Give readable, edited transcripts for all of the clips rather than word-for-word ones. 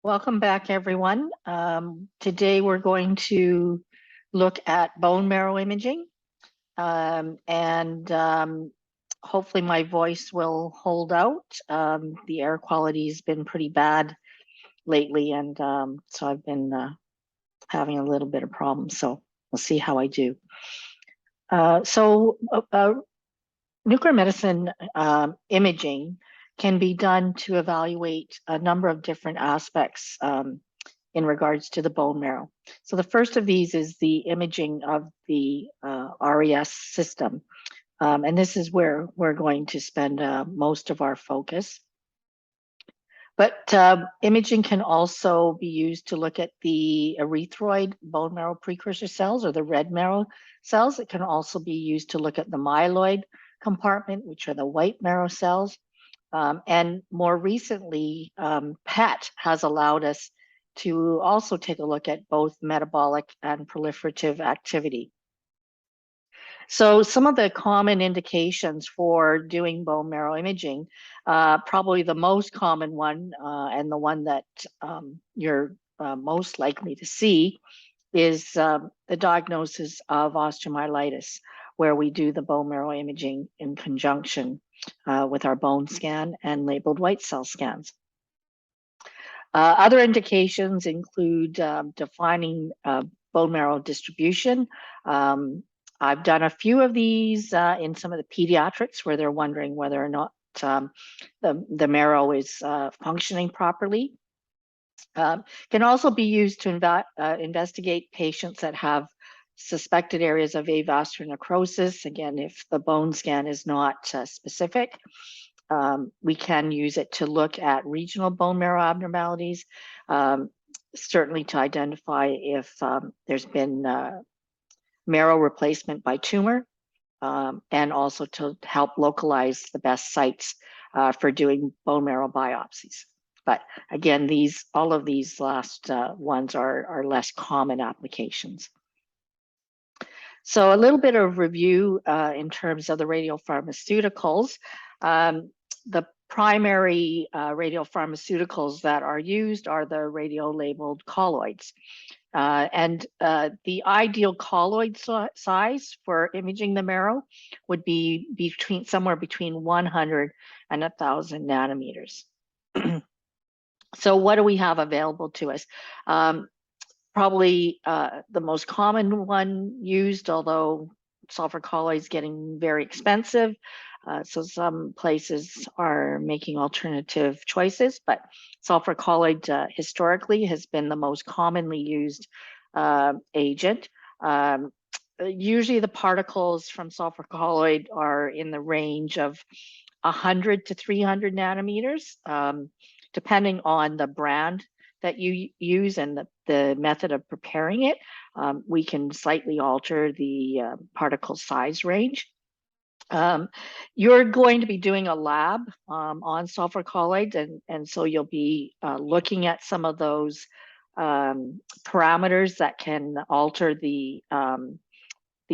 Welcome back, everyone. Today we're going to look at bone marrow imaging, and hopefully my voice will hold out. The air quality has been pretty bad lately, and so I've been having a little bit of problems, so we'll see how I do. Nuclear medicine imaging can be done to evaluate a number of different aspects in regards to the bone marrow. So the first of these is the imaging of the RES system. And this is where we're going to spend most of our focus. But imaging can also be used to look at the erythroid bone marrow precursor cells, or the red marrow cells. It can also be used to look at the myeloid compartment, which are the white marrow cells. And more recently, PET has allowed us to also take a look at both metabolic and proliferative activity. So some of the common indications for doing bone marrow imaging, probably the most common one, and the one that you're most likely to see, is the diagnosis of osteomyelitis, where we do the bone marrow imaging in conjunction with our bone scan and labeled white cell scans. Other indications include defining bone marrow distribution. I've done a few of these in some of the pediatrics where they're wondering whether or not the marrow is functioning properly. Can also be used to investigate patients that have suspected areas of avascular necrosis. Again, if the bone scan is not specific, we can use it to look at regional bone marrow abnormalities, certainly to identify if there's been marrow replacement by tumor, and also to help localize the best sites for doing bone marrow biopsies. But again, all of these last ones are less common applications. So a little bit of review in terms of the radiopharmaceuticals. The primary radiopharmaceuticals that are used are the radio-labeled colloids. And the ideal colloid size for imaging the marrow would be somewhere between 100 and 1,000 nanometers. So what do we have available to us? Probably the most common one used, although sulfur colloid is getting very expensive, so some places are making alternative choices, but sulfur colloid historically has been the most commonly used agent. Usually the particles from sulfur colloid are in the range of 100 to 300 nanometers, depending on the brand that you use and the method of preparing it. We can slightly alter the particle size range. You're going to be doing a lab on sulfur colloid, and so you'll be looking at some of those parameters that can alter the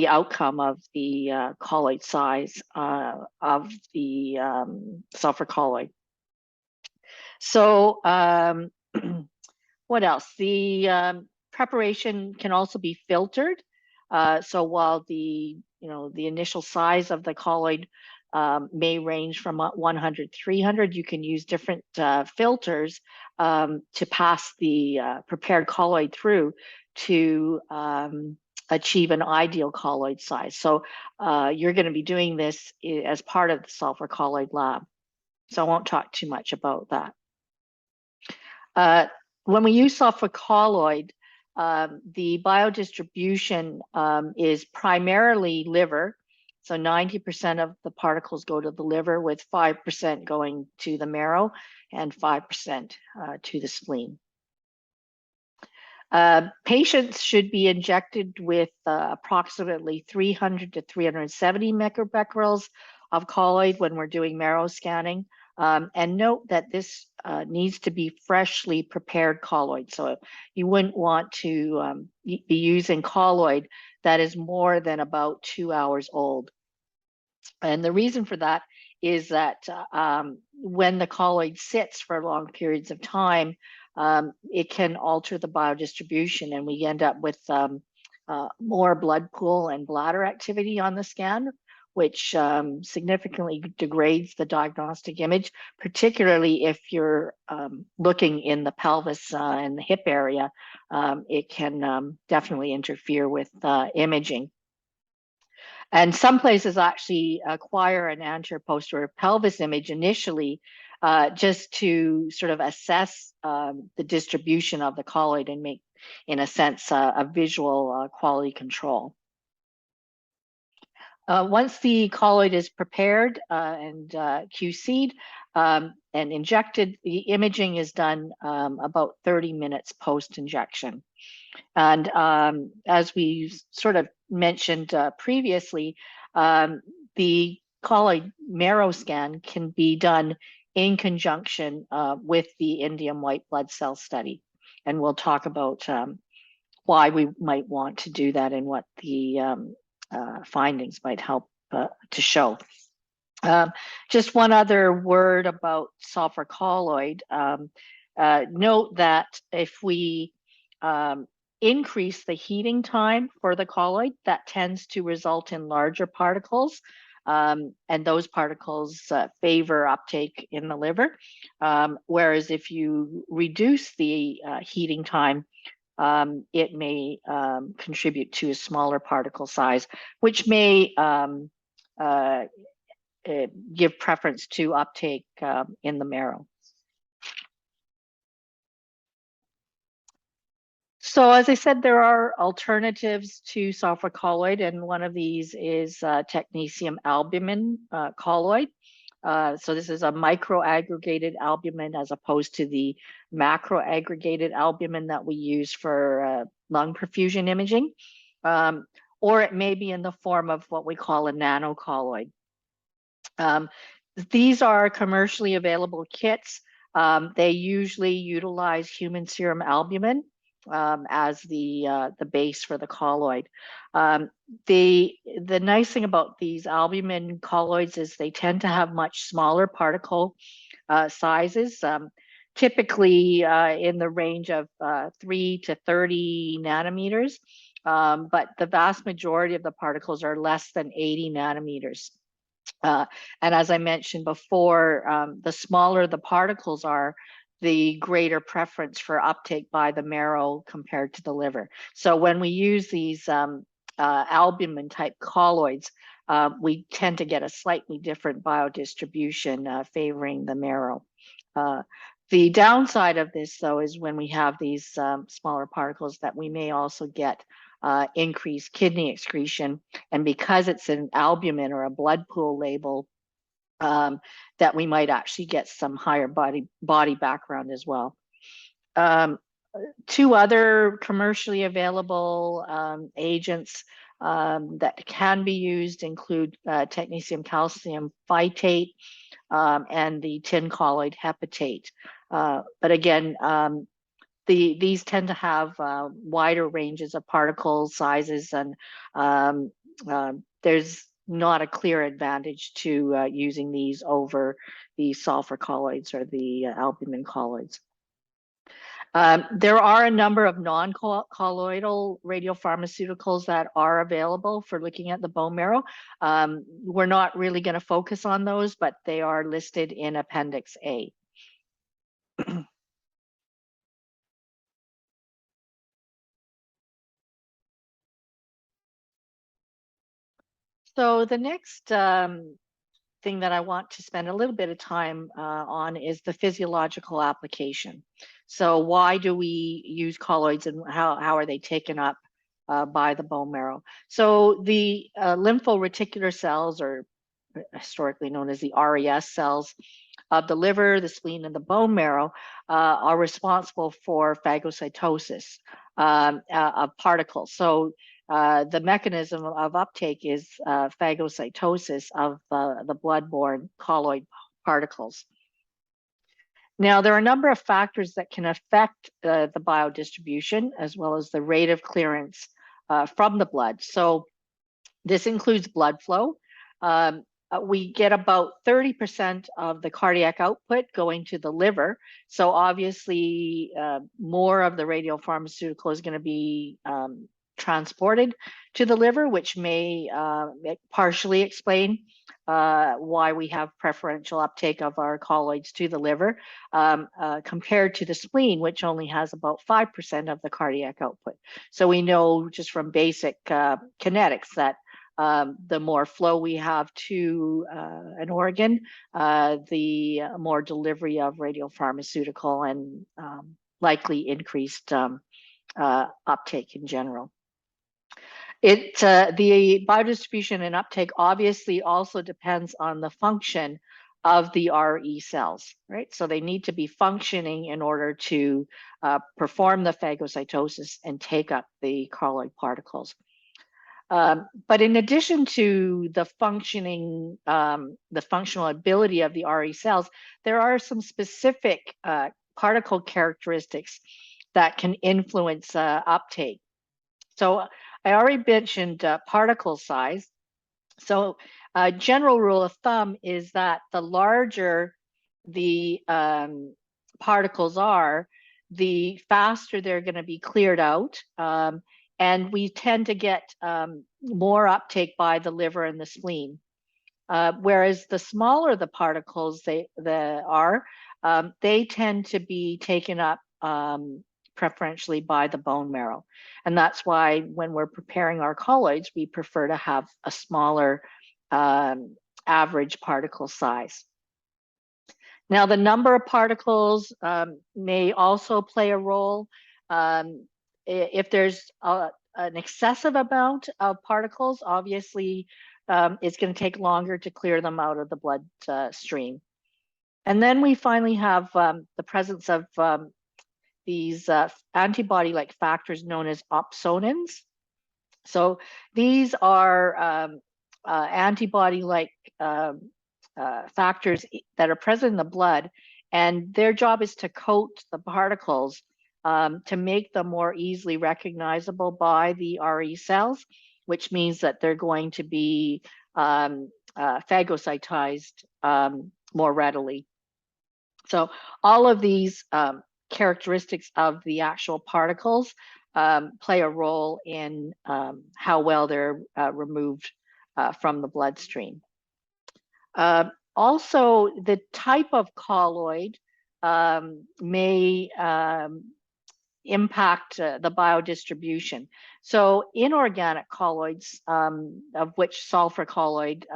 outcome of the colloid size of the sulfur colloid. So what else? The preparation can also be filtered. So while the initial size of the colloid may range from 100 to 300, you can use different filters to pass the prepared colloid through to achieve an ideal colloid size. So you're going to be doing this as part of the sulfur colloid lab. So I won't talk too much about that. When we use sulfur colloid, the biodistribution is primarily liver. So 90% of the particles go to the liver, with 5% going to the marrow and 5% to the spleen. Patients should be injected with approximately 300 to 370 microbecquerels of colloid when we're doing marrow scanning. And note that this needs to be freshly prepared colloid. So you wouldn't want to be using colloid that is more than about 2 hours old. And the reason for that is that when the colloid sits for long periods of time, it can alter the biodistribution, and we end up with more blood pool and bladder activity on the scan, which significantly degrades the diagnostic image, particularly if you're looking in the pelvis and the hip area. It can definitely interfere with imaging. And some places actually acquire an anterior posterior pelvis image initially just to sort of assess the distribution of the colloid and make, in a sense, a visual quality control. Once the colloid is prepared and QC'd and injected, the imaging is done about 30 minutes post-injection. And as we sort of mentioned previously, the colloid marrow scan can be done in conjunction with the Indium white blood cell study. And we'll talk about why we might want to do that and what the findings might help to show. Just one other word about sulfur colloid. Note that if we increase the heating time for the colloid, that tends to result in larger particles, and those particles favor uptake in the liver. Whereas if you reduce the heating time, it may contribute to a smaller particle size, which may give preference to uptake in the marrow. So as I said, there are alternatives to sulfur colloid, and one of these is technetium albumin colloid. So this is a microaggregated albumin as opposed to the macroaggregated albumin that we use for lung perfusion imaging. Or it may be in the form of what we call a nanocolloid. These are commercially available kits. They usually utilize human serum albumin as the base for the colloid. The nice thing about these albumin colloids is they tend to have much smaller particle sizes, typically in the range of 3 to 30 nanometers, but the vast majority of the particles are less than 80 nanometers. And as I mentioned before, the smaller the particles are, the greater preference for uptake by the marrow compared to the liver. So when we use these albumin type colloids, we tend to get a slightly different biodistribution favoring the marrow. The downside of this, though, is when we have these smaller particles that we may also get increased kidney excretion. And because it's an albumin or a blood pool label, that we might actually get some higher body background as well. Two other commercially available agents that can be used include technetium calcium phytate and the tin colloid hepatate. But again, these tend to have wider ranges of particle sizes, and there's not a clear advantage to using these over the sulfur colloids or the albumin colloids. There are a number of non-colloidal radiopharmaceuticals that are available for looking at the bone marrow. We're not really going to focus on those, but they are listed in Appendix A. So the next thing that I want to spend a little bit of time on is the physiological application. So why do we use colloids, and how are they taken up by the bone marrow? So the lymphoreticular cells, or historically known as the RES cells of the liver, the spleen, and the bone marrow, are responsible for phagocytosis of particles. So the mechanism of uptake is phagocytosis of the blood-borne colloid particles. Now, there are a number of factors that can affect the biodistribution as well as the rate of clearance from the blood. So this includes blood flow. we get about 30% of the cardiac output going to the liver. So obviously, more of the radiopharmaceutical is going to be transported to the liver, which may partially explain why we have preferential uptake of our colloids to the liver compared to the spleen, which only has about 5% of the cardiac output. So we know just from basic kinetics that the more flow we have to an organ, the more delivery of radiopharmaceutical and likely increased uptake in general. The biodistribution and uptake obviously also depends on the function of the RE cells, right? So they need to be functioning in order to perform the phagocytosis and take up the colloid particles. But in addition to the functional ability of the RE cells, there are some specific particle characteristics that can influence uptake. So I already mentioned particle size. So a general rule of thumb is that the larger the particles are, the faster they're going to be cleared out. And we tend to get more uptake by the liver and the spleen. Whereas the smaller the particles they tend to be taken up preferentially by the bone marrow. And that's why when we're preparing our colloids, we prefer to have a smaller average particle size. Now, the number of particles may also play a role. If there's an excessive amount of particles, obviously it's going to take longer to clear them out of the blood stream. And then we finally have the presence of these antibody-like factors known as opsonins. So these are antibody-like factors that are present in the blood, and their job is to coat the particles to make them more easily recognizable by the RE cells, which means that they're going to be phagocytized more readily. So all of these characteristics of the actual particles play a role in how well they're removed from the bloodstream. Also, the type of colloid may impact the biodistribution. So inorganic colloids, of which sulfur colloid,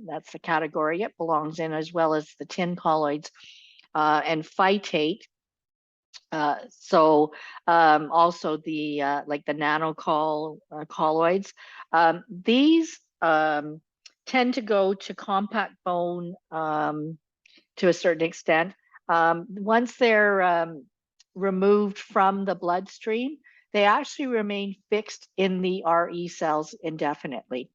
that's the category it belongs in, as well as the tin colloids and phytate. Also the like the colloids. These tend to go to compact bone to a certain extent. Once they're removed from the bloodstream, they actually remain fixed in the RE cells indefinitely.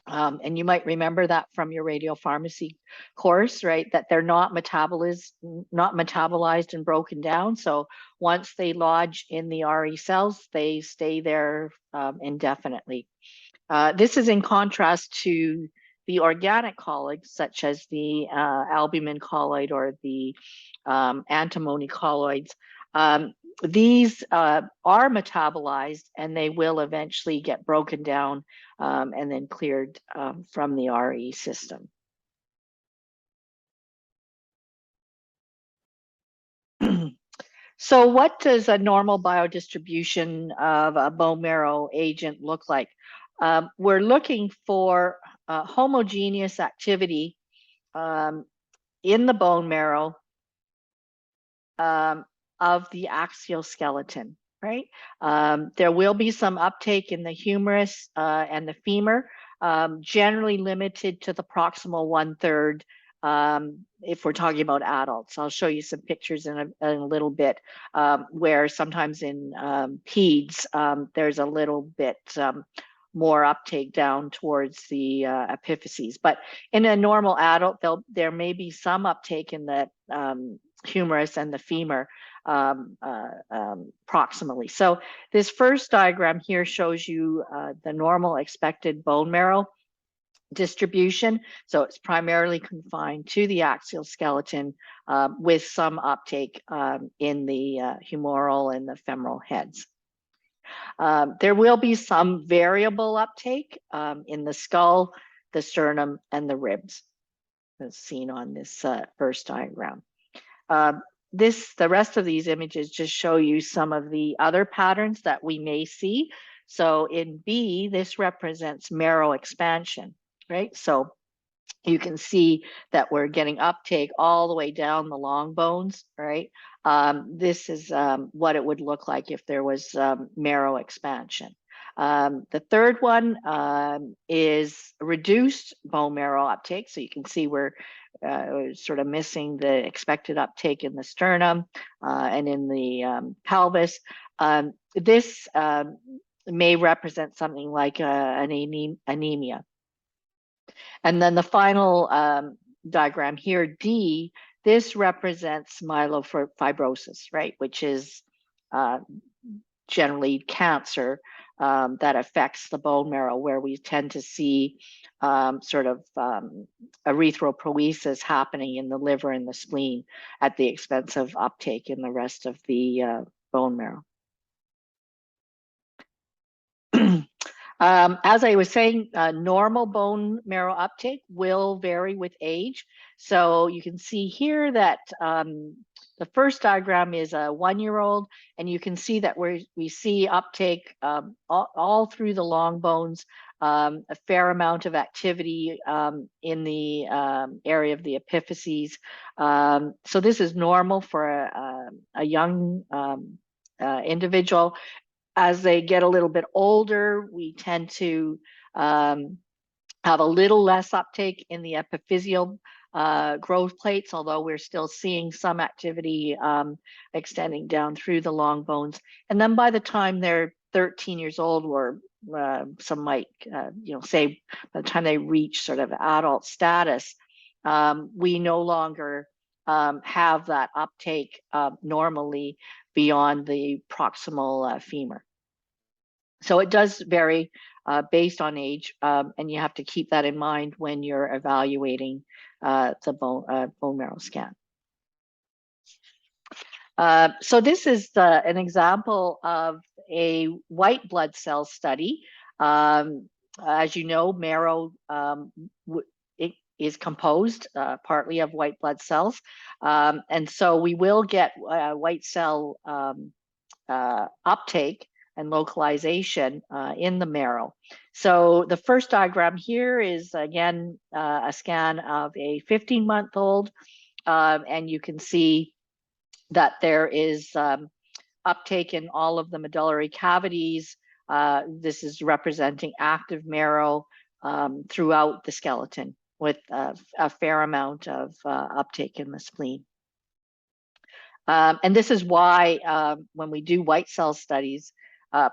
And you might remember that from your radiopharmacy course, right? That they're not metabolized and broken down. So once they lodge in the RE cells, they stay there indefinitely. This is in contrast to the organic colloids, such as the albumin colloid or the antimony colloids. These are metabolized and they will eventually get broken down and then cleared from the RE system. So what does a normal biodistribution of a bone marrow agent look like? We're looking for homogeneous activity in the bone marrow of the axial skeleton, right? There will be some uptake in the humerus and the femur, generally limited to the proximal 1/3 if we're talking about adults. I'll show you some pictures in a little bit where sometimes in peds, there's a little bit more uptake down towards the epiphyses. But in a normal adult, there may be some uptake in the humerus and the femur proximally. So this first diagram here shows you the normal expected bone marrow distribution. So it's primarily confined to the axial skeleton with some uptake in the humeral and the femoral heads. There will be some variable uptake in the skull, the sternum, and the ribs, as seen on this first diagram. The rest of these images just show you some of the other patterns that we may see. So in B, this represents marrow expansion, right? So you can see that we're getting uptake all the way down the long bones, right? This is what it would look like if there was marrow expansion. The third one is reduced bone marrow uptake. So you can see we're sort of missing the expected uptake in the sternum and in the pelvis. This may represent something like an anemia. And then the final diagram here, D, this represents myelofibrosis, right, which is generally cancer that affects the bone marrow, where we tend to see sort of erythropoiesis happening in the liver and the spleen at the expense of uptake in the rest of the bone marrow. As I was saying, normal bone marrow uptake will vary with age. So you can see here that the first diagram is a 1-year-old, and you can see that we see uptake all through the long bones, a fair amount of activity in the area of the epiphyses. So this is normal for a young individual. As they get a little bit older, we tend to have a little less uptake in the epiphyseal growth plates, although we're still seeing some activity extending down through the long bones. And then by the time they're 13 years old, or some might say by the time they reach sort of adult status, we no longer have that uptake normally beyond the proximal femur. So it does vary based on age, and you have to keep that in mind when you're evaluating the bone marrow scan. So this is an example of a white blood cell study. As you know, marrow it is composed partly of white blood cells, and so we will get white cell uptake and localization in the marrow. So the first diagram here is, again, a scan of a 15-month-old, and you can see that there is uptake in all of the medullary cavities. This is representing active marrow throughout the skeleton, with a fair amount of uptake in the spleen. And this is why when we do white cell studies,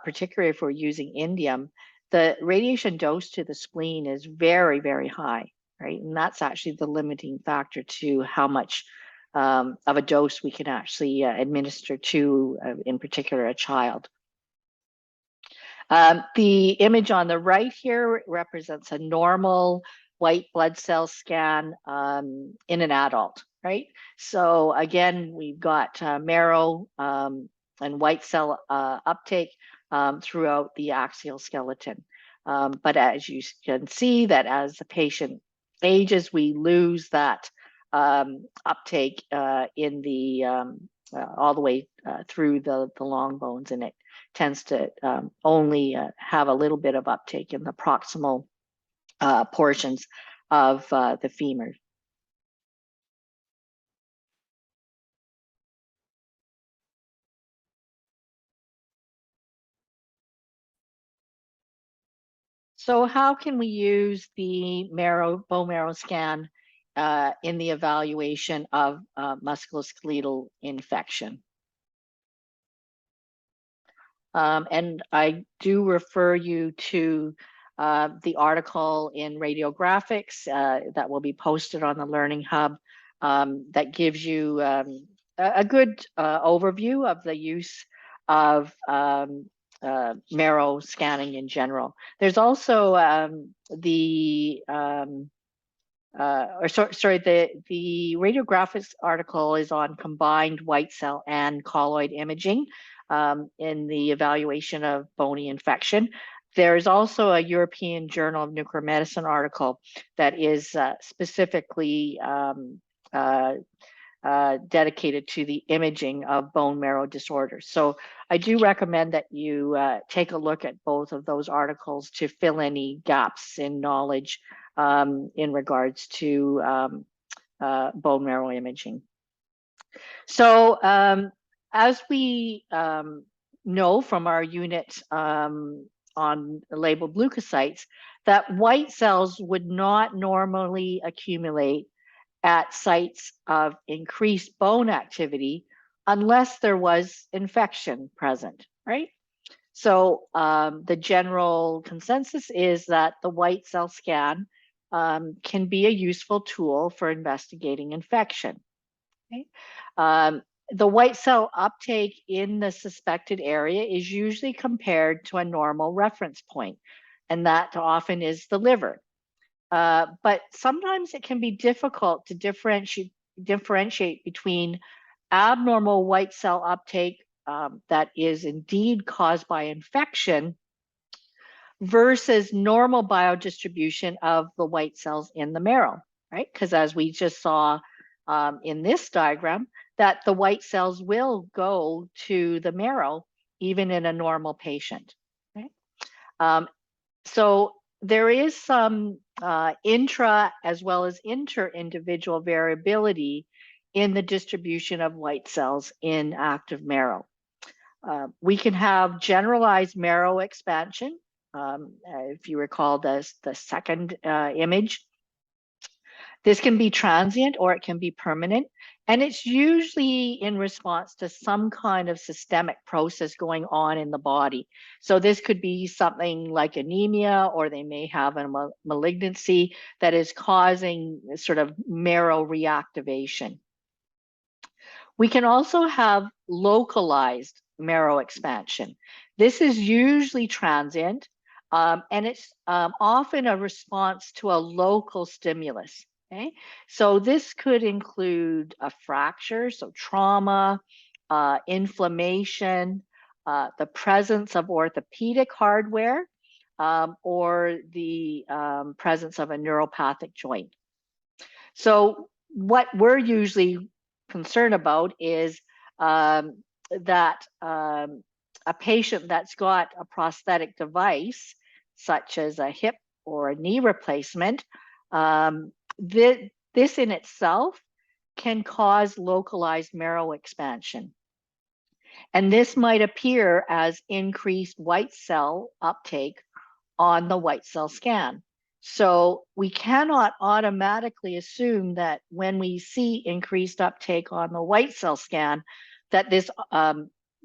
particularly if we're using indium, the radiation dose to the spleen is very, very high, right? And that's actually the limiting factor to how much of a dose we can actually administer to, in particular, a child. The image on the right here represents a normal white blood cell scan in an adult, right? So again, we've got marrow and white cell uptake throughout the axial skeleton. But as you can see, that as the patient ages, we lose that uptake in the all the way through the long bones, and it tends to only have a little bit of uptake in the proximal portions of the femur. So how can we use the bone marrow scan in the evaluation of musculoskeletal infection? And I do refer you to the article in Radiographics that will be posted on the Learning Hub that gives you a good overview of the use of marrow scanning in general. There's also the radiographics article is on combined white cell and colloid imaging in the evaluation of bony infection. There's also a European Journal of Nuclear Medicine article that is specifically dedicated to the imaging of bone marrow disorders. So I do recommend that you take a look at both of those articles to fill any gaps in knowledge in regards to bone marrow imaging. So as we know from our unit on labeled leukocytes, that white cells would not normally accumulate at sites of increased bone activity unless there was infection present, right? So the general consensus is that the white cell scan can be a useful tool for investigating infection. Okay? The white cell uptake in the suspected area is usually compared to a normal reference point, and that often is the liver. But sometimes it can be difficult to differentiate between abnormal white cell uptake that is indeed caused by infection versus normal biodistribution of the white cells in the marrow, right? Because as we just saw in this diagram, that the white cells will go to the marrow even in a normal patient. Okay? So there is some intra as well as inter-individual variability in the distribution of white cells in active marrow. We can have generalized marrow expansion. If you recall the second image, this can be transient or it can be permanent, and it's usually in response to some kind of systemic process going on in the body. So this could be something like anemia, or they may have a malignancy that is causing sort of marrow reactivation. We can also have localized marrow expansion. This is usually transient, and it's often a response to a local stimulus. Okay, so this could include a fracture, so trauma, inflammation, the presence of orthopedic hardware, or the presence of a neuropathic joint. So what we're usually concerned about is that a patient that's got a prosthetic device, such as a hip or a knee replacement, this in itself can cause localized marrow expansion. And this might appear as increased white cell uptake on the white cell scan. So we cannot automatically assume that when we see increased uptake on the white cell scan, that this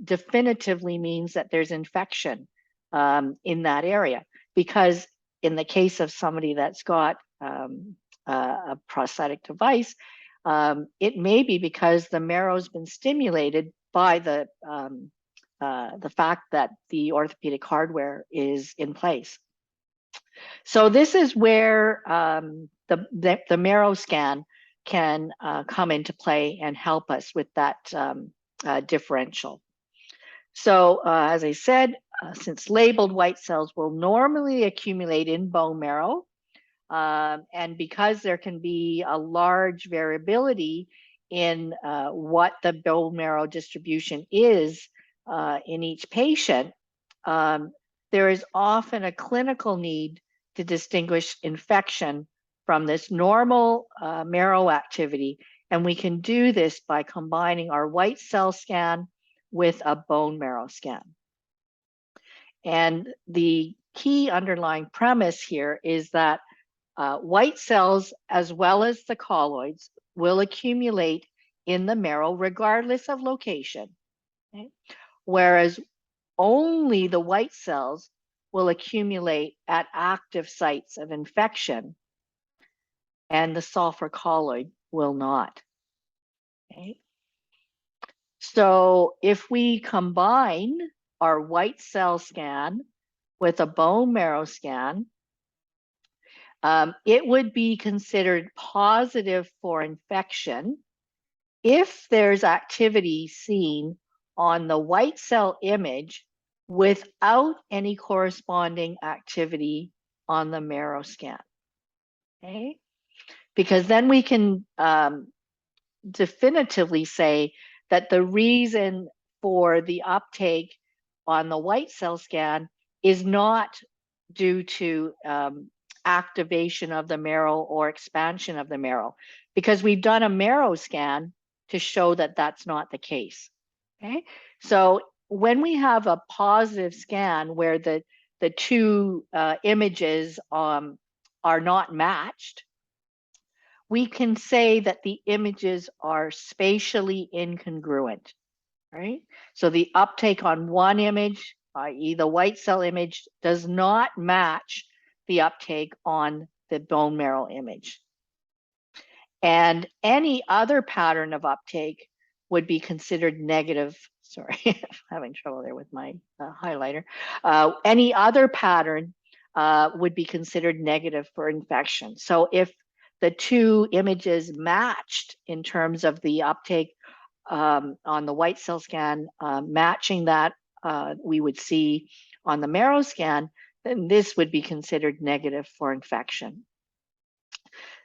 definitively means that there's infection in that area. Because in the case of somebody that's got a prosthetic device, it may be because the marrow's been stimulated by the fact that the orthopedic hardware is in place. So this is where the marrow scan can come into play and help us with that differential. So as I said, since labeled white cells will normally accumulate in bone marrow, and because there can be a large variability in what the bone marrow distribution is in each patient, there is often a clinical need to distinguish infection from this normal marrow activity. And we can do this by combining our white cell scan with a bone marrow scan. And the key underlying premise here is that white cells, as well as the colloids, will accumulate in the marrow regardless of location. Okay? Whereas only the white cells will accumulate at active sites of infection, and the sulfur colloid will not. Okay? So if we combine our white cell scan with a bone marrow scan, it would be considered positive for infection if there's activity seen on the white cell image without any corresponding activity on the marrow scan. Okay? Because then we can definitively say that the reason for the uptake on the white cell scan is not due to activation of the marrow or expansion of the marrow, because we've done a marrow scan to show that that's not the case. Okay, so when we have a positive scan where the two images are not matched, we can say that the images are spatially incongruent, right? So the uptake on one image, i.e. the white cell image, does not match the uptake on the bone marrow image. And any other pattern of uptake would be considered negative. Sorry, I'm having trouble there with my highlighter. Any other pattern would be considered negative for infection. So if the two images matched in terms of the uptake on the white cell scan, matching that we would see on the marrow scan, then this would be considered negative for infection.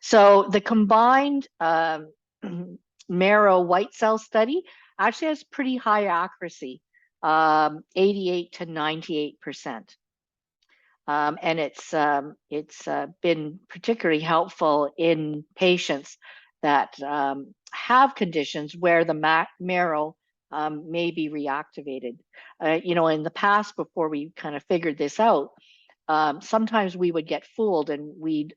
So the combined marrow white cell study actually has pretty high accuracy, 88 to 98%. And it's been particularly helpful in patients that have conditions where the marrow may be reactivated. In the past, before we kind of figured this out, sometimes we would get fooled and we'd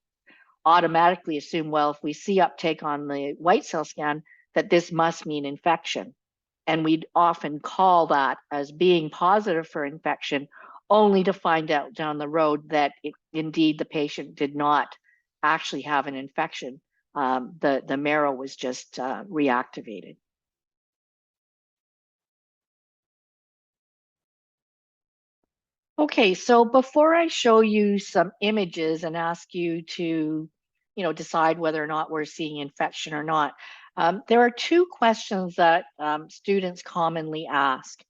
automatically assume, well, if we see uptake on the white cell scan, that this must mean infection. And we'd often call that as being positive for infection, only to find out down the road that indeed the patient did not actually have an infection. The marrow was just reactivated. Okay, so before I show you some images and ask you to, decide whether or not we're seeing infection or not, there are two questions that students commonly ask.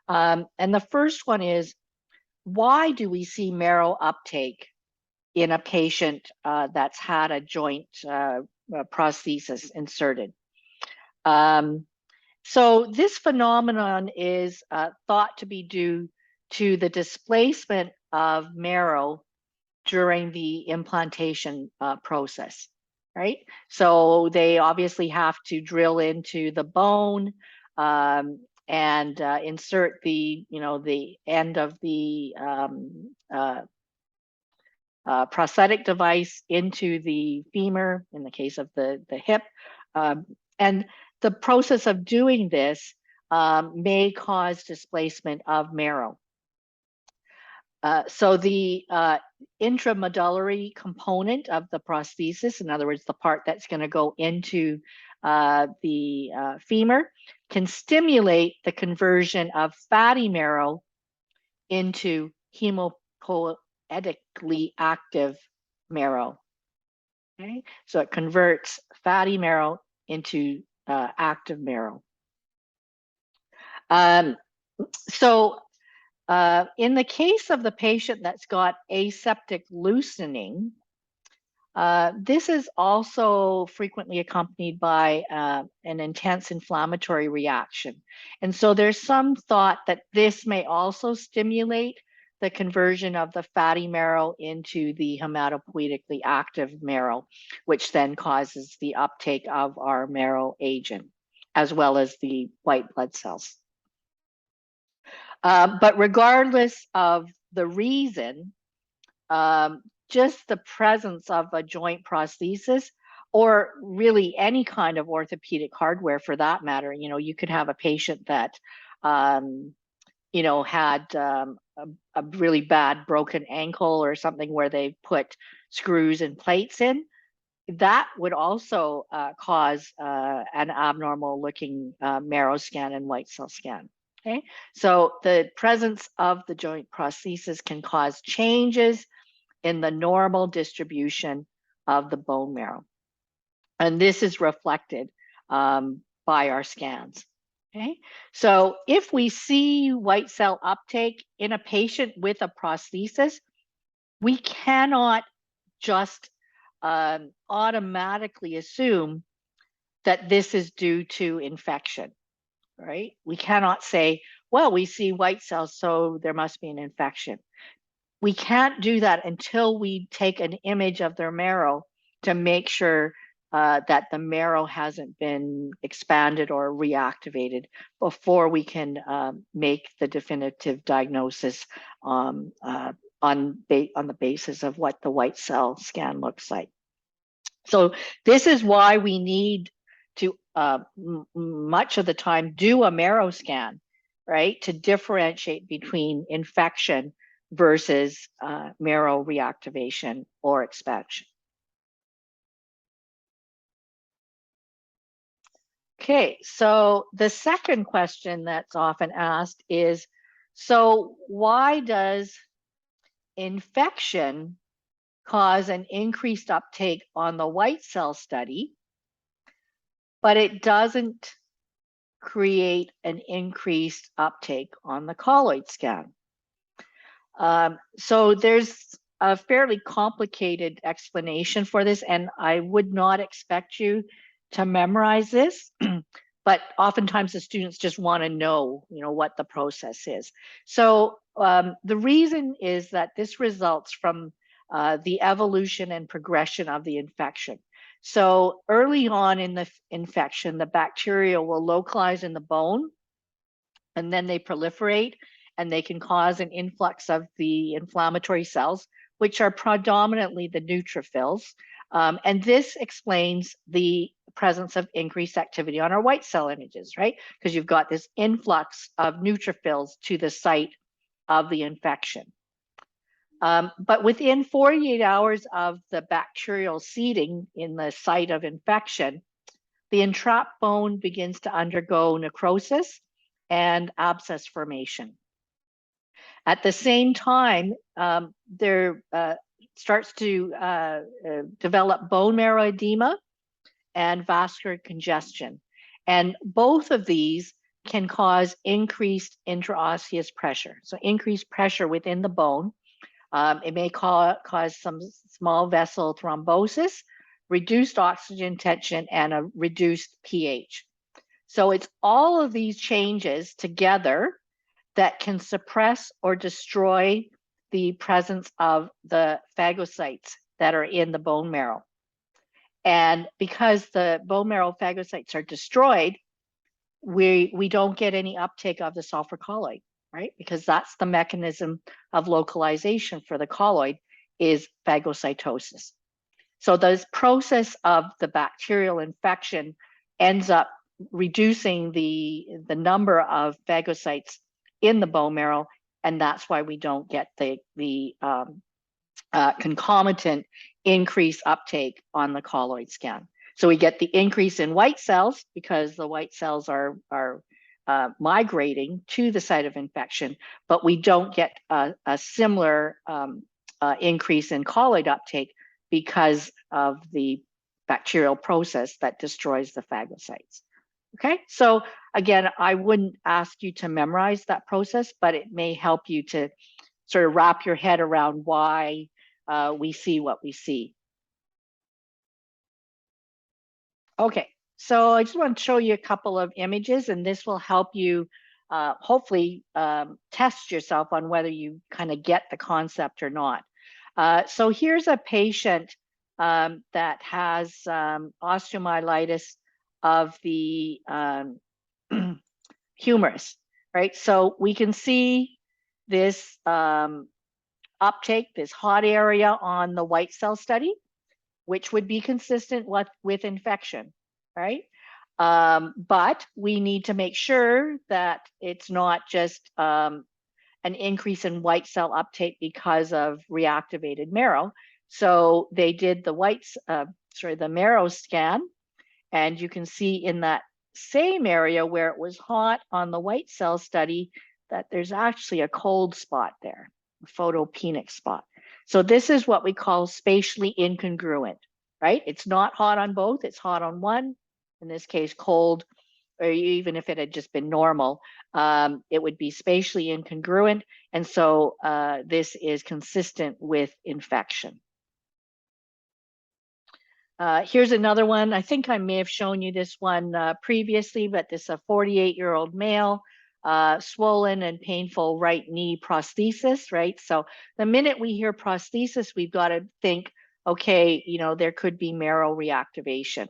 And the first one is, why do we see marrow uptake in a patient that's had a joint prosthesis inserted? So this phenomenon is thought to be due to the displacement of marrow during the implantation process, right? So they obviously have to drill into the bone and insert the end of the prosthetic device into the femur, in the case of the hip. And the process of doing this may cause displacement of marrow. So the intramedullary component of the prosthesis, in other words, the part that's going to go into the femur, can stimulate the conversion of fatty marrow into hemopoietically active marrow. Okay, so it converts fatty marrow into active marrow. So in the case of the patient that's got aseptic loosening, this is also frequently accompanied by an intense inflammatory reaction. And so there's some thought that this may also stimulate the conversion of the fatty marrow into the hematopoietically active marrow, which then causes the uptake of our marrow agent, as well as the white blood cells. But regardless of the reason, just the presence of a joint prosthesis, or really any kind of orthopedic hardware for that matter, you could have a patient that, had a really bad broken ankle or something where they put screws and plates in. That would also cause an abnormal looking marrow scan and white cell scan. Okay, so the presence of the joint prosthesis can cause changes in the normal distribution of the bone marrow. And this is reflected by our scans. Okay, so if we see white cell uptake in a patient with a prosthesis, we cannot just automatically assume that this is due to infection, right? We cannot say, well, we see white cells, so there must be an infection. We can't do that until we take an image of their marrow to make sure that the marrow hasn't been expanded or reactivated before we can make the definitive diagnosis on the basis of what the white cell scan looks like. So this is why we need to much of the time do a marrow scan, right, to differentiate between infection versus marrow reactivation or expansion. Okay, so the second question that's often asked is, so why does infection cause an increased uptake on the white cell study, but it doesn't create an increased uptake on the colloid scan? So there's a fairly complicated explanation for this, and I would not expect you to memorize this, but oftentimes the students just want to know, what the process is. So the reason is that this results from the evolution and progression of the infection. So early on in the infection, the bacteria will localize in the bone, and then they proliferate, and they can cause an influx of the inflammatory cells, which are predominantly the neutrophils. And this explains the presence of increased activity on our white cell images, right? Because you've got this influx of neutrophils to the site of the infection. But within 48 hours of the bacterial seeding in the site of infection, the entrapped bone begins to undergo necrosis and abscess formation. At the same time, there starts to develop bone marrow edema and vascular congestion. And both of these can cause increased intraosseous pressure. So increased pressure within the bone. It may cause some small vessel thrombosis, reduced oxygen tension, and a reduced pH. So it's all of these changes together that can suppress or destroy the presence of the phagocytes that are in the bone marrow. And because the bone marrow phagocytes are destroyed, we don't get any uptake of the sulfur colloid, right? Because that's the mechanism of localization for the colloid is phagocytosis. So this process of the bacterial infection ends up reducing the number of phagocytes in the bone marrow, and that's why we don't get the concomitant increased uptake on the colloid scan. So we get the increase in white cells because the white cells are migrating to the site of infection, but we don't get a similar increase in colloid uptake because of the bacterial process that destroys the phagocytes. Okay, so again, I wouldn't ask you to memorize that process, but it may help you to sort of wrap your head around why we see what we see. Okay, so I just want to show you a couple of images, and this will help you hopefully test yourself on whether you kind of get the concept or not. So here's a patient that has osteomyelitis of the humerus, right? So we can see this uptake, this hot area on the white cell study, which would be consistent with infection, right? But we need to make sure that it's not just an increase in white cell uptake because of reactivated marrow. So they did the the marrow scan, and you can see in that same area where it was hot on the white cell study, that there's actually a cold spot there, a photopenic spot. So this is what we call spatially incongruent, right? It's not hot on both, it's hot on one, in this case cold, or even if it had just been normal, it would be spatially incongruent. And so this is consistent with infection. Here's another one. I think I may have shown you this one previously, but this is a 48-year-old male, swollen and painful right knee prosthesis, right? So the minute we hear prosthesis, we've got to think, okay, there could be marrow reactivation.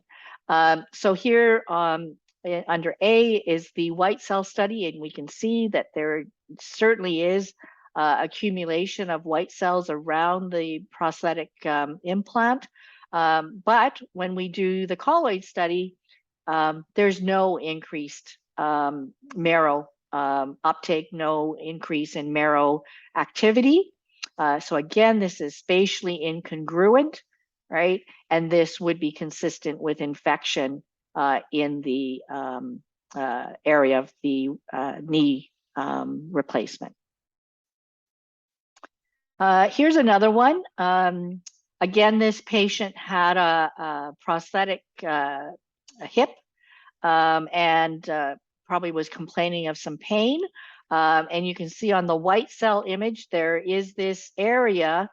So here under A is the white cell study, and we can see that there certainly is accumulation of white cells around the prosthetic implant. But when we do the colloid study, there's no increased marrow uptake, no increase in marrow activity. So again, this is spatially incongruent, right? And this would be consistent with infection in the area of the knee replacement. Here's another one. Again, this patient had a prosthetic hip and probably was complaining of some pain. And you can see on the white cell image, there is this area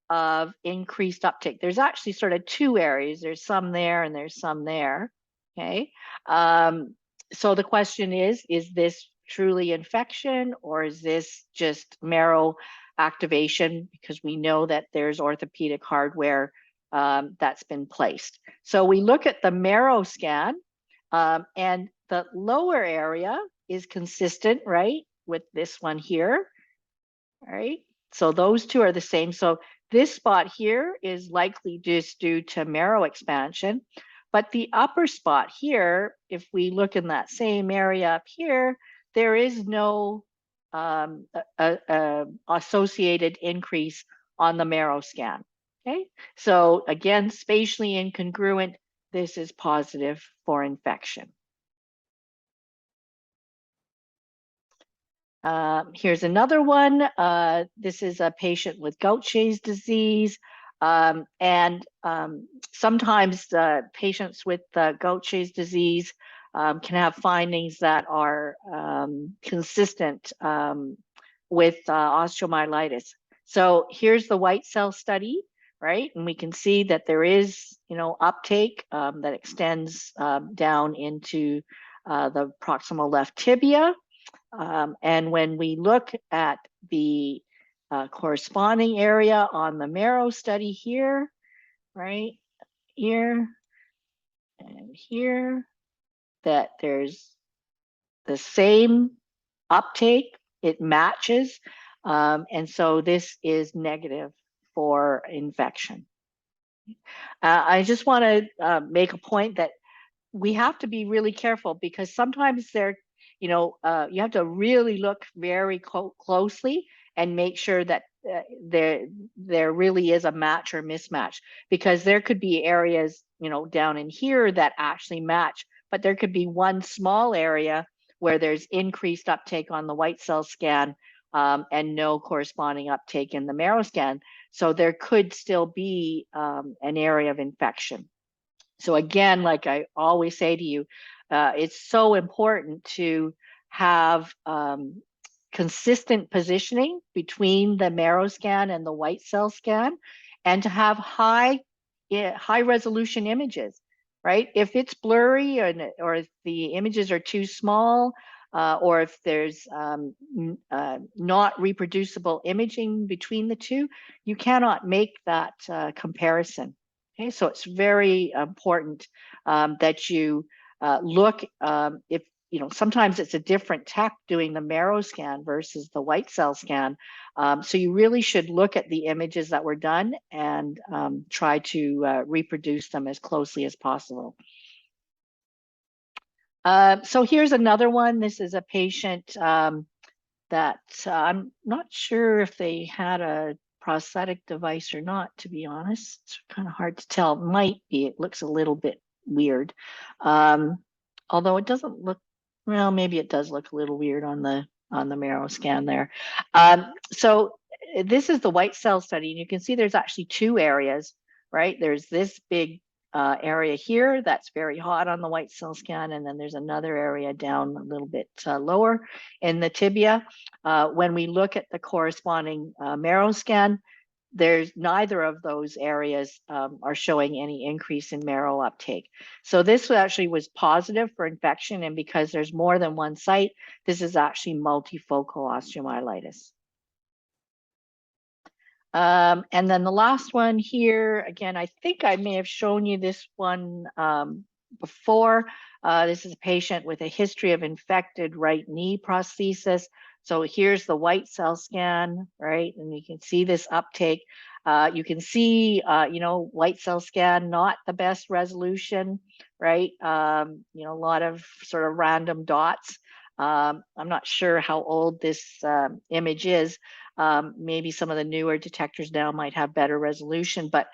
of increased uptake. There's actually sort of two areas. There's some there and there's some there, okay? So the question is this truly infection, or is this just marrow activation, because we know that there's orthopedic hardware that's been placed. So we look at the marrow scan, and the lower area is consistent, right, with this one here, right? So those two are the same. So this spot here is likely just due to marrow expansion, but the upper spot here, if we look in that same area up here, there is no associated increase on the marrow scan, okay? So again, spatially incongruent, this is positive for infection. Here's another one. This is a patient with Gaucher's disease. And sometimes patients with Gaucher's disease can have findings that are consistent with osteomyelitis. So here's the white cell study, right? And we can see that there is, uptake that extends down into the proximal left tibia. And when we look at the corresponding area on the marrow study here, right here and here, that there's the same uptake, it matches. And so this is negative for infection. I just want to make a point that we have to be really careful, because sometimes you have to really look very closely and make sure that there really is a match or mismatch, because there could be areas, down in here that actually match, but there could be one small area where there's increased uptake on the white cell scan and no corresponding uptake in the marrow scan. So there could still be an area of infection. So again, like I always say to you, it's so important to have consistent positioning between the marrow scan and the white cell scan, and to have high resolution images, right? If it's blurry, or if the images are too small, or if there's not reproducible imaging between the two, you cannot make that comparison. Okay, so it's very important that you look, if sometimes it's a different tech doing the marrow scan versus the white cell scan. So you really should look at the images that were done and try to reproduce them as closely as possible. So here's another one. This is a patient that I'm not sure if they had a prosthetic device or not, to be honest. It's kind of hard to tell. It might be. It looks a little bit weird. although it doesn't look, well, maybe it does look a little weird on the marrow scan there. So this is the white cell study, and you can see there's actually two areas, right? There's this big area here that's very hot on the white cell scan, and then there's another area down a little bit lower in the tibia. When we look at the corresponding marrow scan, there's neither of those areas are showing any increase in marrow uptake. So this actually was positive for infection, and because there's more than one site, this is actually multifocal osteomyelitis. And then the last one here, again, I think I may have shown you this one before. This is a patient with a history of infected right knee prosthesis. So here's the white cell scan, right? And you can see this uptake. You can see, white cell scan, not the best resolution, right? A lot of sort of random dots. I'm not sure how old this image is. Maybe some of the newer detectors now might have better resolution, but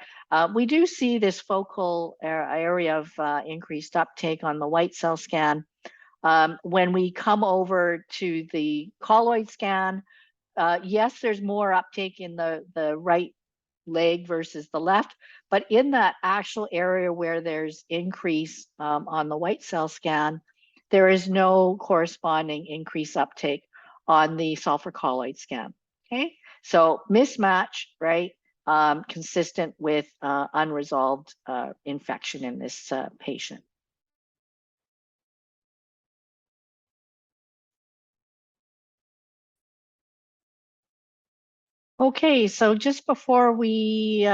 we do see this focal area of increased uptake on the white cell scan. When we come over to the colloid scan, yes, there's more uptake in the right leg versus the left, but in that actual area where there's increase on the white cell scan, there is no corresponding increase uptake on the sulfur colloid scan. Okay, so mismatch, right? Consistent with unresolved infection in this patient. Okay, so just before we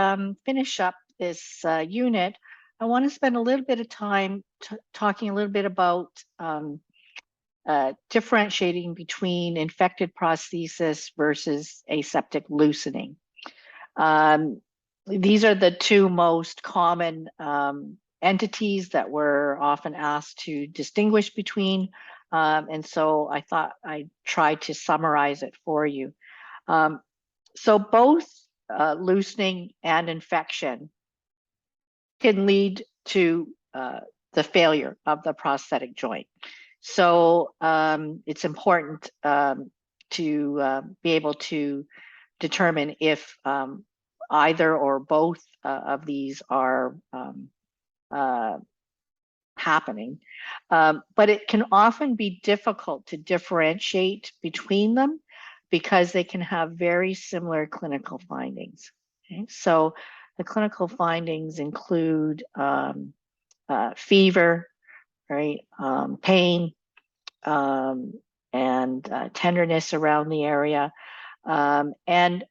finish up this unit, I want to spend a little bit of time talking a little bit about differentiating between infected prosthesis versus aseptic loosening. These are the two most common entities that we're often asked to distinguish between. And so I thought I'd try to summarize it for you. So both loosening and infection can lead to the failure of the prosthetic joint. So it's important to be able to determine if either or both of these are happening. But it can often be difficult to differentiate between them because they can have very similar clinical findings. Okay? So the clinical findings include fever, right, pain, and tenderness around the area. And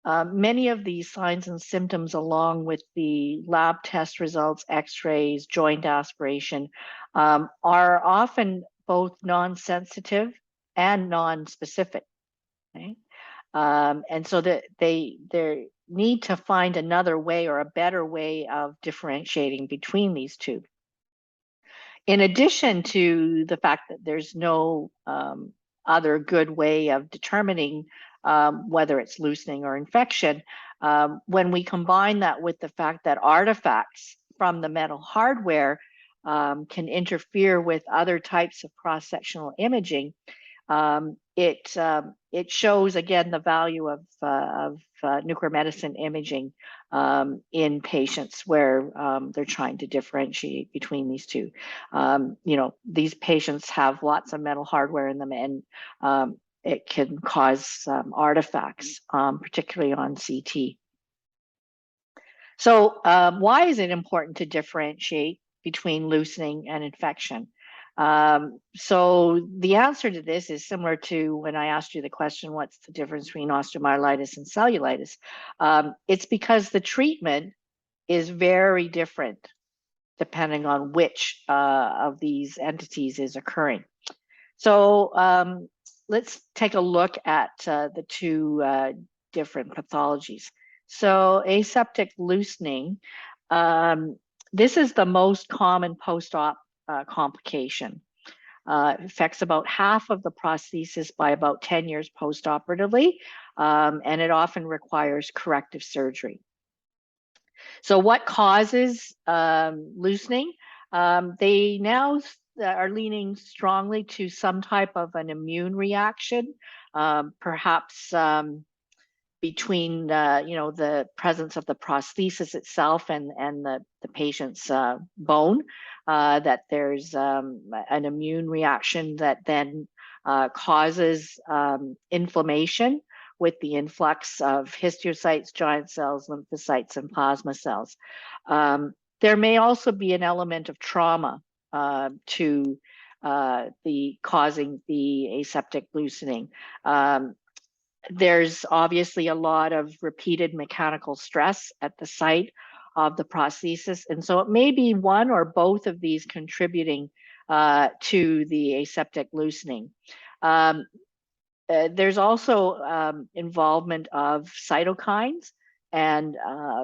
many of these signs and symptoms, along with the lab test results, x-rays, joint aspiration, are often both non-sensitive and non-specific. Okay? And so that they need to find another way or a better way of differentiating between these two. In addition to the fact that there's no other good way of determining whether it's loosening or infection, when we combine that with the fact that artifacts from the metal hardware can interfere with other types of cross-sectional imaging, it shows again the value of nuclear medicine imaging in patients where they're trying to differentiate between these two. These patients have lots of metal hardware in them, and it can cause artifacts, particularly on CT. So why is it important to differentiate between loosening and infection? So the answer to this is similar to when I asked you the question, what's the difference between osteomyelitis and cellulitis? It's because the treatment is very different depending on which of these entities is occurring. So let's take a look at the two different pathologies. So aseptic loosening, this is the most common post-op complication. It affects about half of the prosthesis by about 10 years post-operatively, and it often requires corrective surgery. So what causes loosening? They now are leaning strongly to some type of an immune reaction, perhaps between the presence of the prosthesis itself and the patient's bone, that there's an immune reaction that then causes inflammation with the influx of histiocytes, giant cells, lymphocytes, and plasma cells. There may also be an element of trauma to the causing the aseptic loosening. There's obviously a lot of repeated mechanical stress at the site of the prosthesis. And so it may be one or both of these contributing to the aseptic loosening. There's also involvement of cytokines and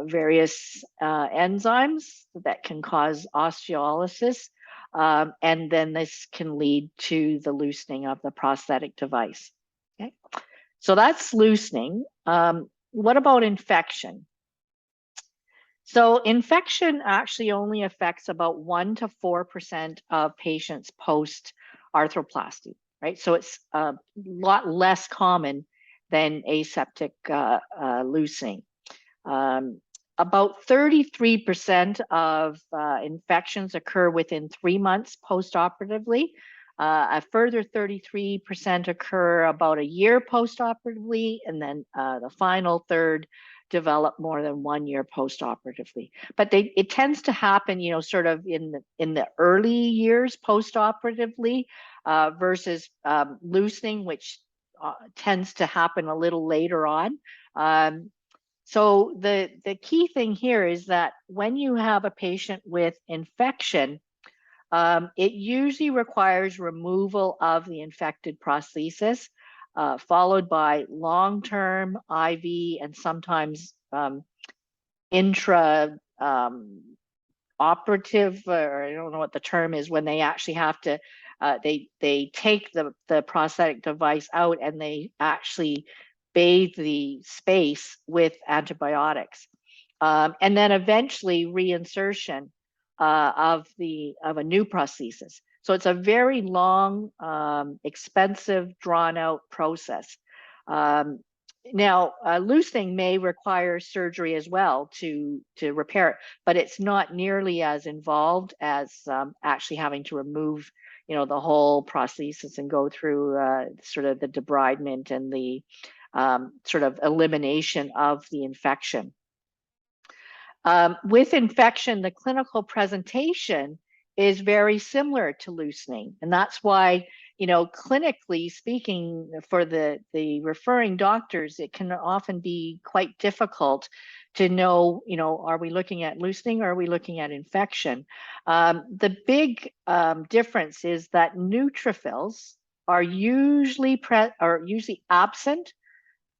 various enzymes that can cause osteolysis. And then this can lead to the loosening of the prosthetic device. Okay. So that's loosening. What about infection? So infection actually only affects about 1 to 4% of patients post arthroplasty, right? So it's a lot less common than aseptic loosening. About 33% of infections occur within 3 months post-operatively. A further 33% occur about a year post-operatively, and then the final third develop more than 1 year post-operatively. But it tends to happen, sort of in the early years post-operatively versus loosening, which tends to happen a little later on. So the key thing here is that when you have a patient with infection, it usually requires removal of the infected prosthesis, followed by long-term IV and sometimes intra operative, or I don't know what the term is, when they actually have to, they take the prosthetic device out and they actually bathe the space with antibiotics. And then eventually reinsertion of a new prosthesis. So it's a very long, expensive, drawn out process. Now, loosening may require surgery as well to repair it, but it's not nearly as involved as actually having to remove, the whole prosthesis and go through sort of the debridement and the sort of elimination of the infection. With infection, the clinical presentation is very similar to loosening. And that's why, clinically speaking, for the referring doctors, it can often be quite difficult to know, are we looking at loosening or are we looking at infection? The big difference is that neutrophils are usually absent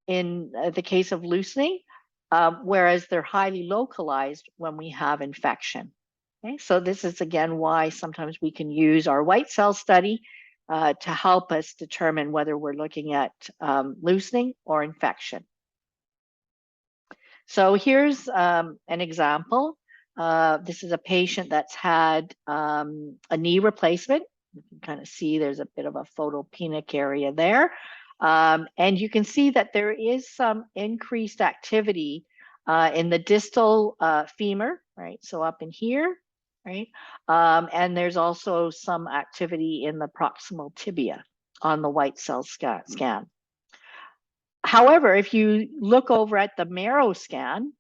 in the case of loosening, whereas they're highly localized when we have infection. Okay, so this is again why sometimes we can use our white cell study to help us determine whether we're looking at loosening or infection. So here's an example. This is a patient that's had a knee replacement. You can kind of see there's a bit of a photopenic area there. And you can see that there is some increased activity in the distal femur, right? So up in here, right? And there's also some activity in the proximal tibia on the white cell scan. However, if you look over at the marrow scan,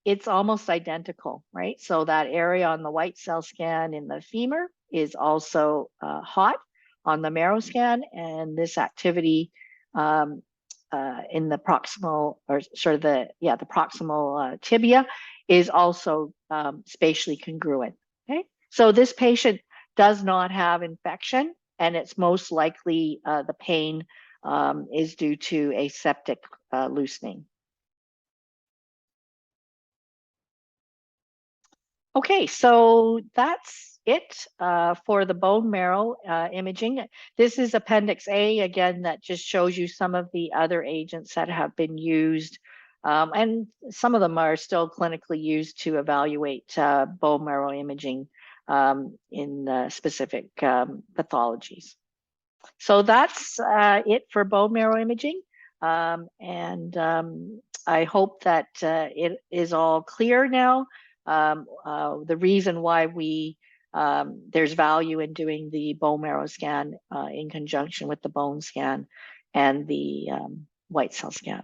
it's almost identical, right? So that area on the white cell scan in the femur is also hot on the marrow scan, and this activity in the proximal, or sort of the proximal tibia is also spatially congruent. Okay, so this patient does not have infection, and it's most likely the pain is due to aseptic loosening. Okay, so that's it for the bone marrow imaging. This is Appendix A, again, that just shows you some of the other agents that have been used. And some of them are still clinically used to evaluate bone marrow imaging in specific pathologies. So that's it for bone marrow imaging. And I hope that it is all clear now. The reason why there's value in doing the bone marrow scan in conjunction with the bone scan and the white cell scan.